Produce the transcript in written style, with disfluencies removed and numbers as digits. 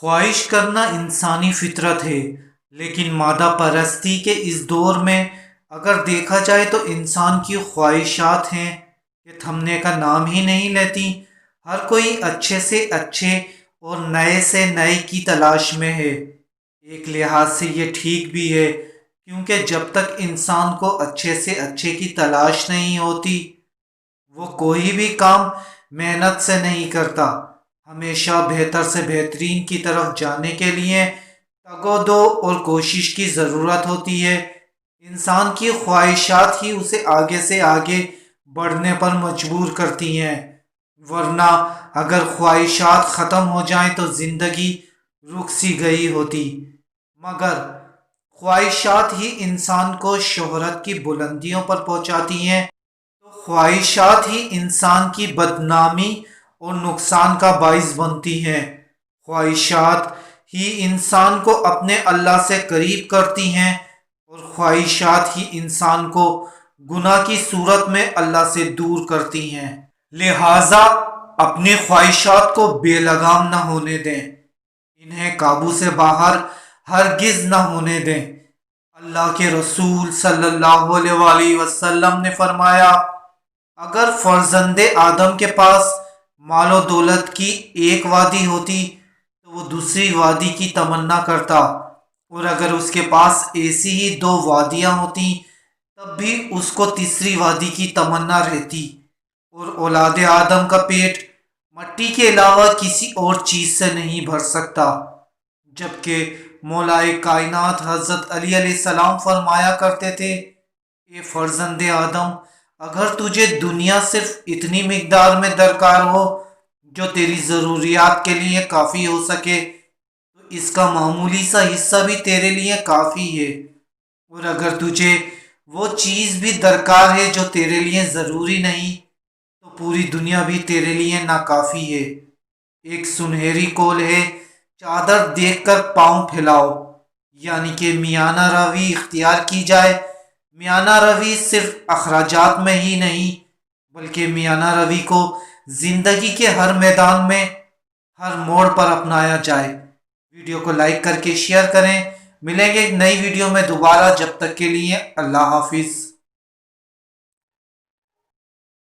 خواہش کرنا انسانی فطرت ہے، لیکن مادہ پرستی کے اس دور میں اگر دیکھا جائے تو انسان کی خواہشات ہیں کہ تھمنے کا نام ہی نہیں لیتی۔ ہر کوئی اچھے سے اچھے اور نئے سے نئے کی تلاش میں ہے۔ ایک لحاظ سے یہ ٹھیک بھی ہے، کیونکہ جب تک انسان کو اچھے سے اچھے کی تلاش نہیں ہوتی وہ کوئی بھی کام محنت سے نہیں کرتا۔ ہمیشہ بہتر سے بہترین کی طرف جانے کے لیے تگ و دو اور کوشش کی ضرورت ہوتی ہے۔ انسان کی خواہشات ہی اسے آگے سے آگے بڑھنے پر مجبور کرتی ہیں، ورنہ اگر خواہشات ختم ہو جائیں تو زندگی رک سی گئی ہوتی۔ مگر خواہشات ہی انسان کو شہرت کی بلندیوں پر پہنچاتی ہیں، تو خواہشات ہی انسان کی بدنامی اور نقصان کا باعث بنتی ہیں۔ خواہشات ہی انسان کو اپنے اللہ سے قریب کرتی ہیں، اور خواہشات ہی انسان کو گناہ کی صورت میں اللہ سے دور کرتی ہیں۔ لہٰذا اپنی خواہشات کو بے لگام نہ ہونے دیں، انہیں قابو سے باہر ہرگز نہ ہونے دیں۔ اللہ کے رسول صلی اللہ علیہ وآلہ وسلم نے فرمایا، اگر فرزند آدم کے پاس مال و دولت کی ایک وادی ہوتی تو وہ دوسری وادی کی تمنا کرتا، اور اگر اس کے پاس ایسی ہی دو وادیاں ہوتی تب بھی اس کو تیسری وادی کی تمنا رہتی۔ اور اولاد آدم کا پیٹ مٹی کے علاوہ کسی اور چیز سے نہیں بھر سکتا، جبکہ مولائے کائنات حضرت علی علیہ السلام فرمایا کرتے تھے، اے فرزند آدم، اگر تجھے دنیا صرف اتنی مقدار میں درکار ہو جو تیری ضروریات کے لیے کافی ہو سکے تو اس کا معمولی سا حصہ بھی تیرے لیے کافی ہے، اور اگر تجھے وہ چیز بھی درکار ہے جو تیرے لیے ضروری نہیں تو پوری دنیا بھی تیرے لیے ناکافی ہے۔ ایک سنہری قول ہے، چادر دیکھ کر پاؤں پھیلاؤ، یعنی کہ میانہ روی اختیار کی جائے۔ میانہ روی صرف اخراجات میں ہی نہیں بلکہ میانہ روی کو زندگی کے ہر میدان میں، ہر موڑ پر اپنایا جائے۔ ویڈیو کو لائک کر کے شیئر کریں۔ ملیں گے ایک نئی ویڈیو میں دوبارہ، جب تک کے لیے اللہ حافظ۔